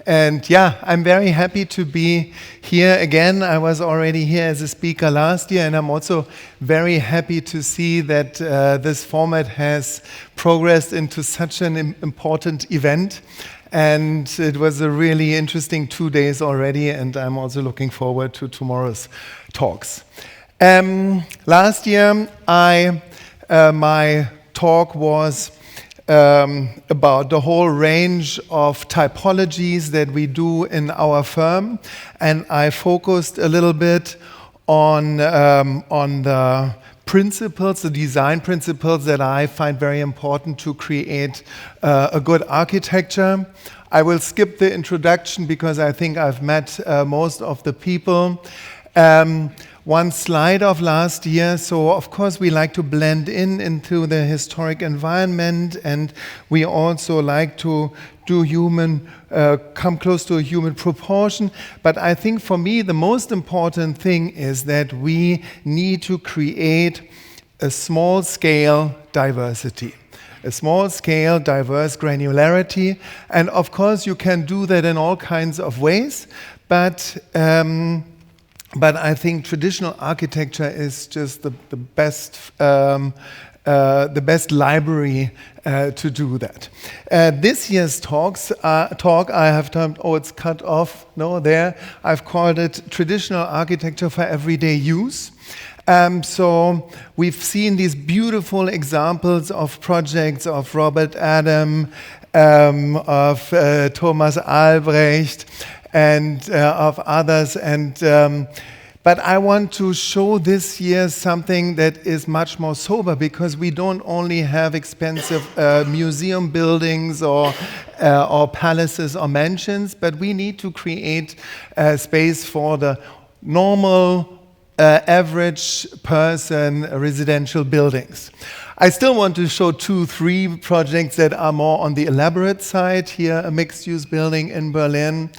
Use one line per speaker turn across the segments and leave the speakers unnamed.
And yeah, I'm very happy to be here again. I was already here as a speaker last year, and I'm also very happy to see that this format has progressed into such an important event. And it was a really interesting 2 days already, and I'm also looking forward to tomorrow's talks. Last year, my talk was about the whole range of typologies that we do in our firm, and I focused a little bit on the principles, the design principles that I find very important to create a good architecture. I will skip the introduction because I think I've met most of the people. One slide of last year, so of course we like to blend into the historic environment, and we also like to come close to a human proportion. But I think for me the most important thing is that we need to create a small-scale diversity. A small-scale, diverse granularity. And of course you can do that in all kinds of ways, but I think traditional architecture is just the best library to do that. This year's talk I have termed, it's cut off, no, there. I've called it Traditional Architecture for Everyday Use. So we've seen these beautiful examples of projects of Robert Adam, of Thomas Albrecht, and of others, but I want to show this year something that is much more sober, because we don't only have expensive museum buildings or palaces or mansions, but we need to create space for the normal average person residential buildings. I still want to show 2-3 projects that are more on the elaborate side. Here, a mixed-use building in Berlin.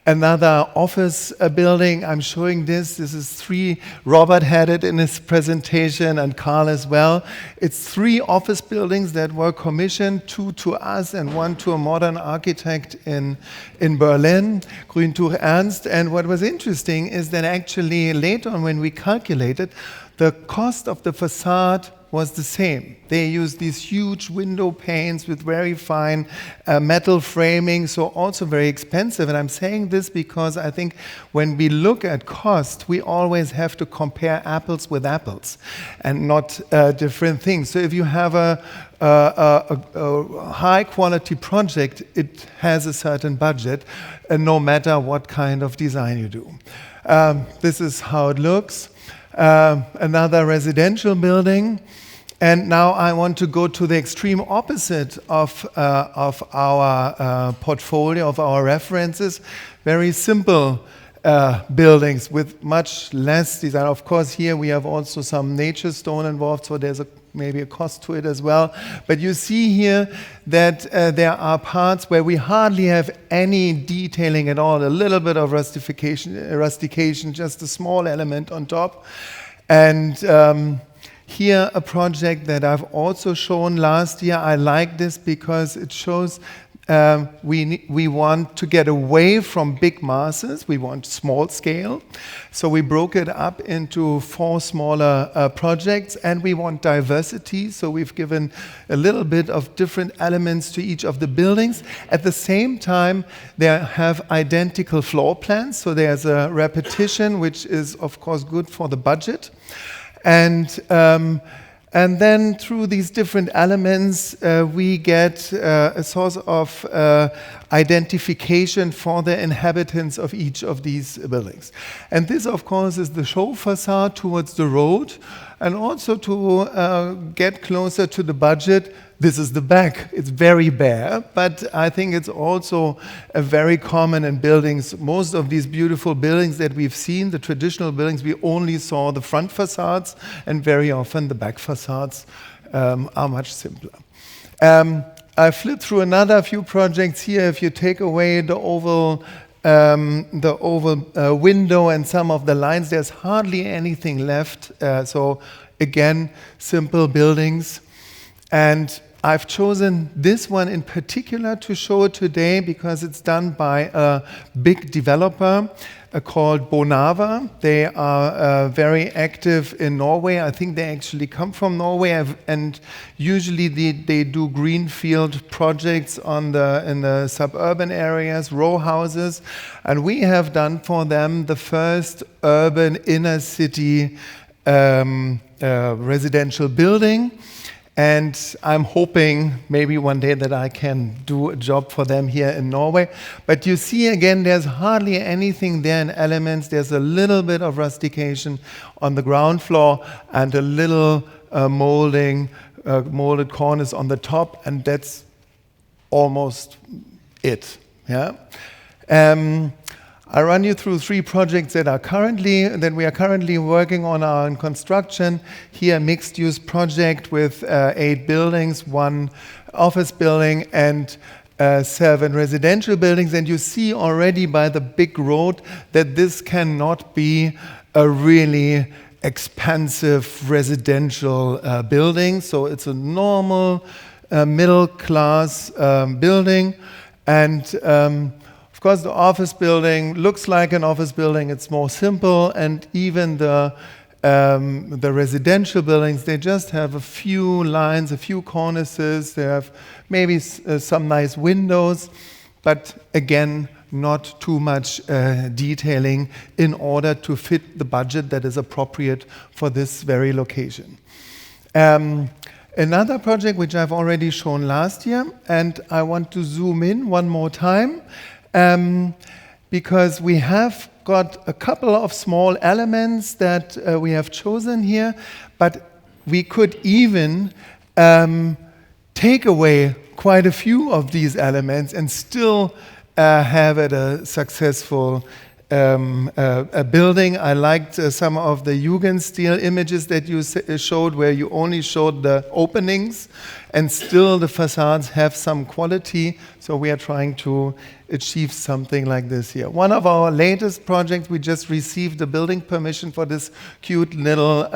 Another office building, I'm showing this. This is 3, Robert had it in his presentation and Carl as well. It's 3 office buildings that were commissioned, 2 to us and 1 to a modern architect in Berlin, Grüntuch Ernst. And what was interesting is that actually later on when we calculated, the cost of the facade was the same. They used these huge window panes with very fine metal framing, so also very expensive. And I'm saying this because I think when we look at cost, we always have to compare apples with apples and not different things. So if you have a high quality project, it has a certain budget, no matter what kind of design you do. This is how it looks. Another residential building. And now I want to go to the extreme opposite of our portfolio, of our references. Very simple buildings with much less design. Of course, here we have also some nature stone involved, so there's maybe a cost to it as well. But you see here that there are parts where we hardly have any detailing at all, a little bit of rustication, just a small element on top. And here, a project that I've also shown last year. I like this because it shows we want to get away from big masses. We want small scale. So we broke it up into 4 smaller projects, and we want diversity. So we've given a little bit of different elements to each of the buildings. At the same time, they have identical floor plans. So there's a repetition, which is, of course, good for the budget. And then through these different elements, we get a source of identification for the inhabitants of each of these buildings. And this, of course, is the show facade towards the road, and also to get closer to the budget. This is the back. It's very bare, but I think it's also very common in buildings. Most of these beautiful buildings that we've seen, the traditional buildings, we only saw the front facades, and very often the back facades are much simpler. I flipped through another few projects here. If you take away the oval window and some of the lines, there's hardly anything left. So again, simple buildings. And I've chosen this one in particular to show today because it's done by a big developer called Bonava. They are very active in Norway. I think they actually come from Norway, and usually they do greenfield projects in the suburban areas, row houses. And we have done for them the first urban inner city residential building. And I'm hoping maybe one day that I can do a job for them here in Norway. But you see again, there's hardly anything there in elements. There's a little bit of rustication on the ground floor and a little molded cornice on the top, and that's almost it. Yeah. I run you through 3 projects that we are currently working on are in construction. Here, a mixed-use project with 8 buildings, 1 office building, and 7 residential buildings. And you see already by the big road that this cannot be a really expensive residential building. So it's a normal middle-class building, and of course, the office building looks like an office building. It's more simple, and even the residential buildings, they just have a few lines, a few cornices. They have maybe some nice windows, but again, not too much detailing in order to fit the budget that is appropriate for this very location. Another project which I've already shown last year, and I want to zoom in one more time. Because we have got a couple of small elements that we have chosen here, but we could even take away quite a few of these elements and still have it a successful a building. I liked some of the Jugendstil images that you showed, where you only showed the openings and still the facades have some quality. So we are trying to achieve something like this here. One of our latest projects, we just received a building permission for this cute little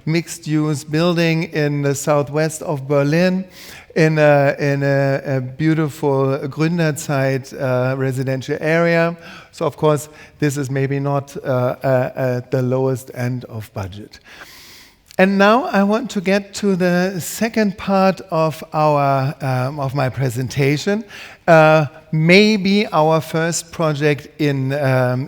mixed-use building in the southwest of Berlin, in a beautiful Gründerzeit residential area. So of course, this is maybe not at the lowest end of budget. And now I want to get to the second part of of my presentation. Maybe our first project in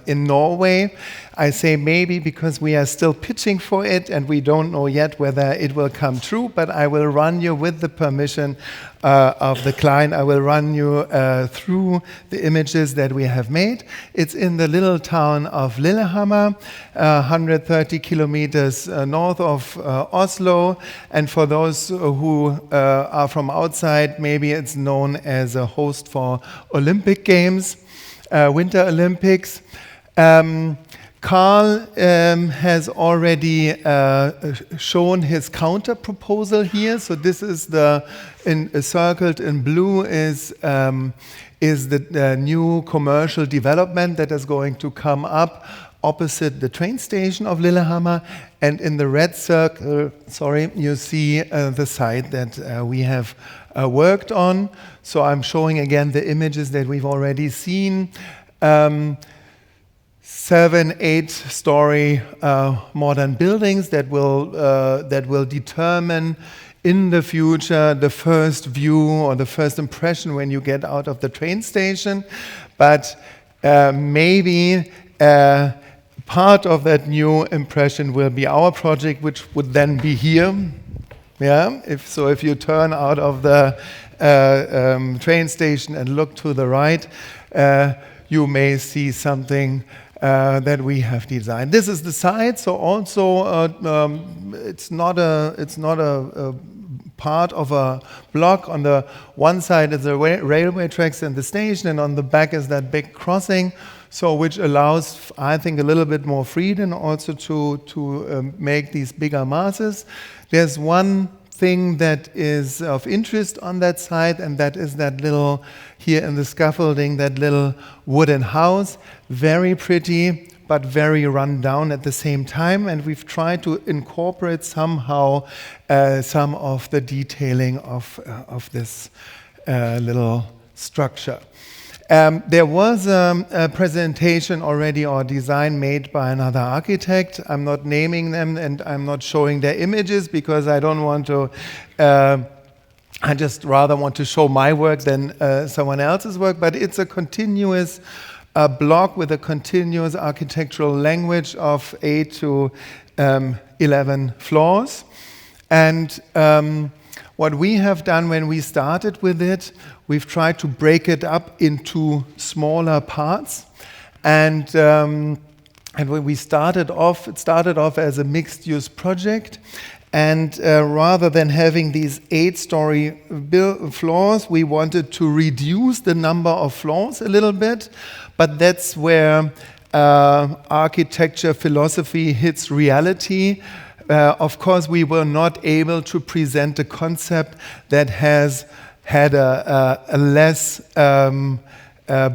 Norway. I say maybe because we are still pitching for it and we don't know yet whether it will come true, but I will run you with the permission of the client. I will run you through the images that we have made. It's in the little town of Lillehammer, 130 kilometers north of Oslo. And for those who are from outside, maybe it's known as a host for Olympic Games, Winter Olympics. Carl has already shown his counter proposal here. So this is circled in blue is the new commercial development that is going to come up opposite the train station of Lillehammer. And in the red circle, you see the site that we have worked on. So I'm showing again the images that we've already seen. 7, 8-story modern buildings that will determine in the future the first view or the first impression when you get out of the train station. But maybe part of that new impression will be our project, which would then be here. Yeah. If you turn out of the train station and look to the right, you may see something that we have designed. This is the site, so also it's not a part of a block. On the one side is the railway tracks and the station, and on the back is that big crossing, so which allows, I think, a little bit more freedom also to make these bigger masses. There's one thing that is of interest on that side, and that is that little, here in the scaffolding, that little wooden house. Very pretty, but very run down at the same time. And we've tried to incorporate somehow some of the detailing of this little structure. There was a presentation already or design made by another architect. I'm not naming them and I'm not showing their images because I don't want to, I just rather want to show my work than someone else's work, but it's a continuous block with a continuous architectural language of 8 to 11 floors. And what we have done when we started with it, we've tried to break it up into smaller parts. And when we started off, it started off as a mixed-use project. And rather than having these 8-story floors, we wanted to reduce the number of floors a little bit. But that's where architecture philosophy hits reality. Of course, we were not able to present a concept that has had a less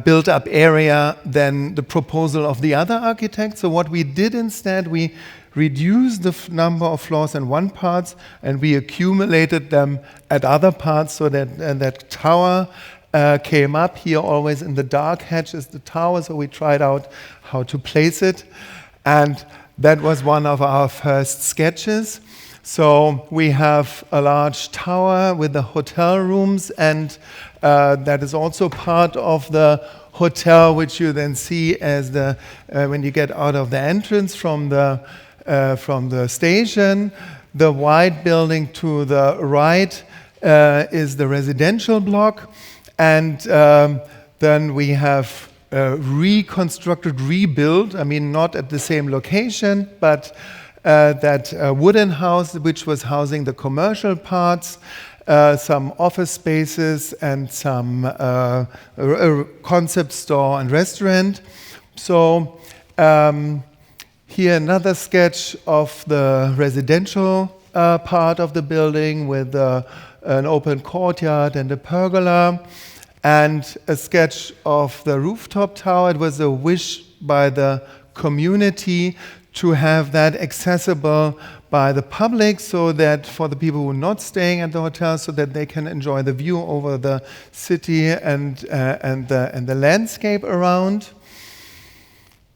built-up area than the proposal of the other architects. So what we did instead, we reduced the number of floors in one part, and we accumulated them at other parts so that that tower came up here. Always in the dark hatch is the tower, so we tried out how to place it. And that was one of our first sketches. So we have a large tower with the hotel rooms, and that is also part of the hotel, which you then see as the when you get out of the entrance from the station. The white building to the right is the residential block, and then we have reconstructed, rebuilt, I mean, not at the same location, but that wooden house, which was housing the commercial parts, some office spaces, and some concept store and restaurant. So here another sketch of the residential part of the building with an open courtyard and a pergola. And a sketch of the rooftop tower. It was a wish by the community to have that accessible by the public, so that for the people who are not staying at the hotel, so that they can enjoy the view over the city and the landscape around.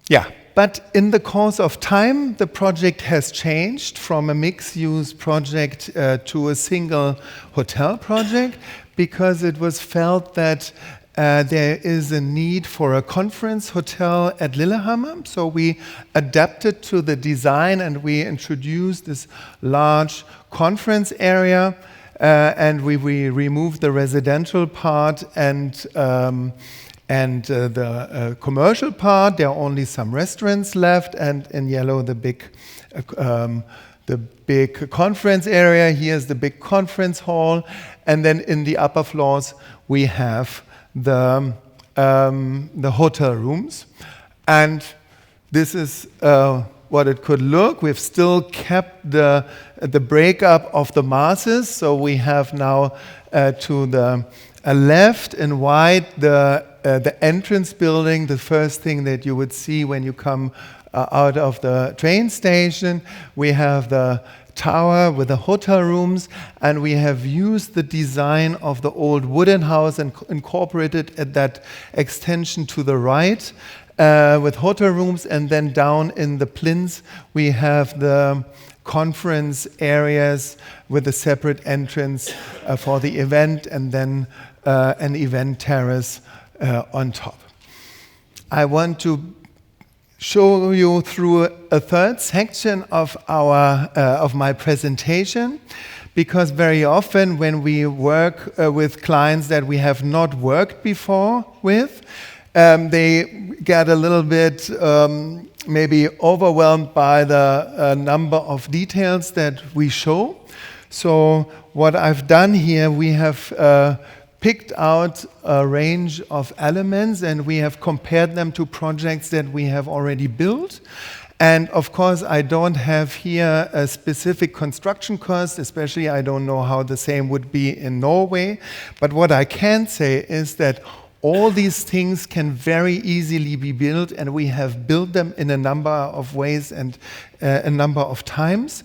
Yeah. But in the course of time, the project has changed from a mixed-use project to a single hotel project, because it was felt that there is a need for a conference hotel at Lillehammer. So we adapted to the design and we introduced this large conference area, and we removed the residential part and the commercial part. There are only some restaurants left, and in yellow the big conference area. Here's the big conference hall, and then in the upper floors we have the hotel rooms. And this is what it could look. We've still kept the breakup of the masses. So we have now to the left in white the entrance building, the first thing that you would see when you come out of the train station. We have the tower with the hotel rooms, and we have used the design of the old wooden house and incorporated at that extension to the right with hotel rooms, and then down in the plinths we have the conference areas with a separate entrance for the event, and then an event terrace on top. I want to show you through a third section of my presentation, because very often when we work with clients that we have not worked before with, they get a little bit maybe overwhelmed by the number of details that we show. So what I've done here, we have picked out a range of elements, and we have compared them to projects that we have already built. And of course, I don't have here a specific construction cost, especially I don't know how the same would be in Norway. But what I can say is that All these things can very easily be built, and we have built them in a number of ways and a number of times.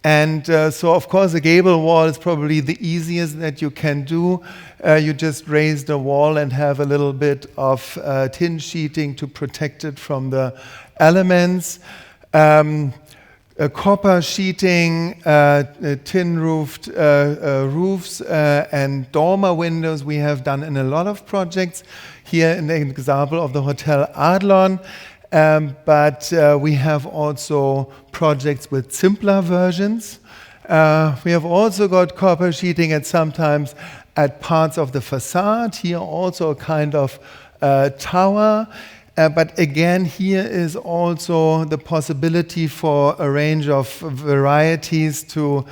And so, of course, a gable wall is probably the easiest that you can do. You just raise the wall and have a little bit of tin sheeting to protect it from the elements. Copper sheeting, tin-roofed roofs, and dormer windows we have done in a lot of projects. Here in the example of the Hotel Adlon. But we have also projects with simpler versions. We have also got copper sheeting at sometimes at parts of the facade. Here also a kind of tower. But again, here is also the possibility for a range of varieties to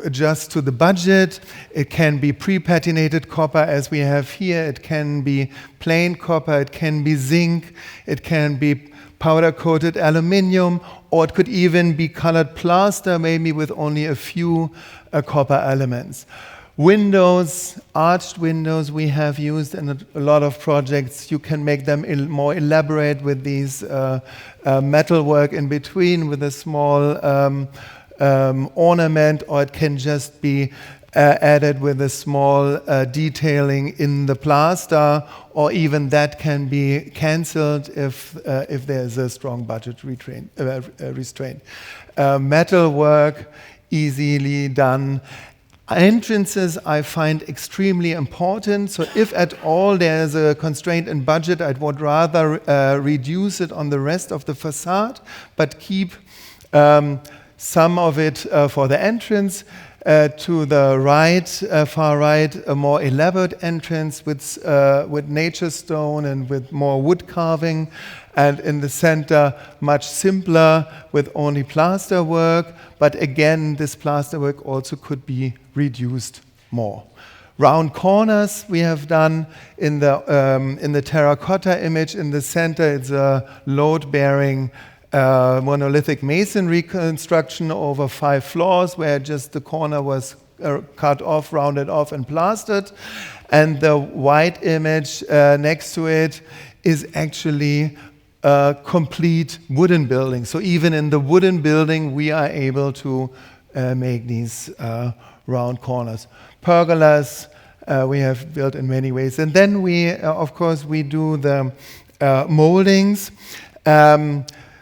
adjust to the budget. It can be pre-patinated copper as we have here. It can be plain copper. It can be zinc. It can be powder-coated aluminium, or it could even be colored plaster, maybe with only a few copper elements. Windows, arched windows we have used in a lot of projects. You can make them more elaborate with these metalwork in between with a small ornament, or it can just be added with a small detailing in the plaster, or even that can be cancelled if there's a strong budget restraint. Metalwork, easily done. Entrances I find extremely important. So if at all there's a constraint in budget, I would rather reduce it on the rest of the facade, but keep some of it for the entrance. To the right, far right, a more elaborate entrance with nature stone and with more wood carving. And in the center, much simpler with only plaster work. But again, this plaster work also could be reduced more. Round corners we have done in the terracotta image. In the center, it's a load-bearing monolithic masonry construction over 5 floors, where just the corner was cut off, rounded off, and plastered. And the white image next to it is actually a complete wooden building. So even in the wooden building, we are able to make these round corners. Pergolas we have built in many ways. And then we, of course, we do the moldings.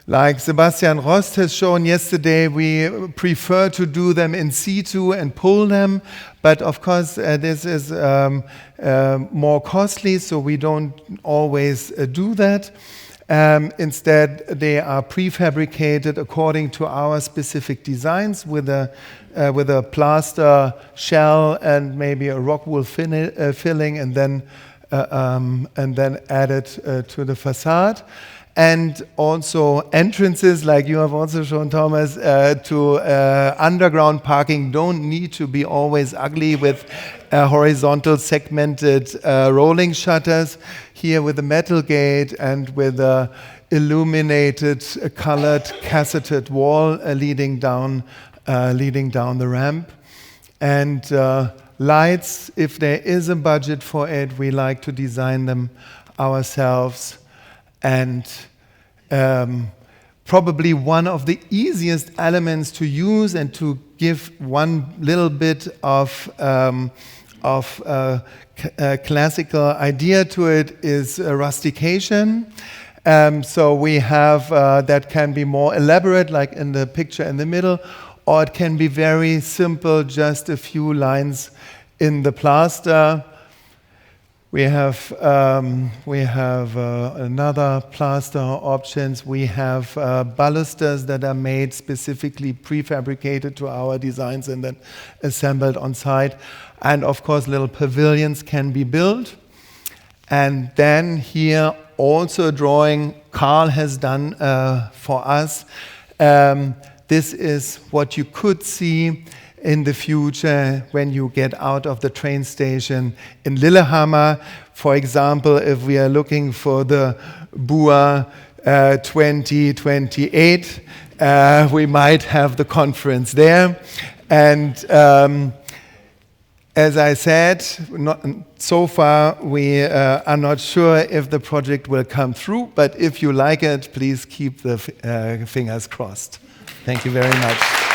Like Sebastian Rost has shown yesterday, we prefer to do them in situ and pull them. But of course, this is more costly, so we don't always do that. Instead, they are prefabricated according to our specific designs with a plaster shell and maybe a rock wool filling, and then added to the facade. And also entrances, like you have also shown, Thomas, to underground parking don't need to be always ugly with horizontal segmented rolling shutters. Here with a metal gate and with a illuminated, colored, cassetted wall leading down the ramp. And lights, if there is a budget for it, we like to design them ourselves. And probably one of the easiest elements to use and to give one little bit of classical idea to it is rustication. So we have that can be more elaborate, like in the picture in the middle, or it can be very simple, just a few lines in the plaster. We have another plaster options. We have balusters that are made specifically prefabricated to our designs and then assembled on site. And of course, little pavilions can be built. And then here also a drawing Carl has done for us. This is what you could see in the future when you get out of the train station in Lillehammer. For example, if we are looking for the BUA 2028, we might have the conference there. And As I said, so far we are not sure if the project will come through, but if you like it, please keep the fingers crossed. Thank you very much.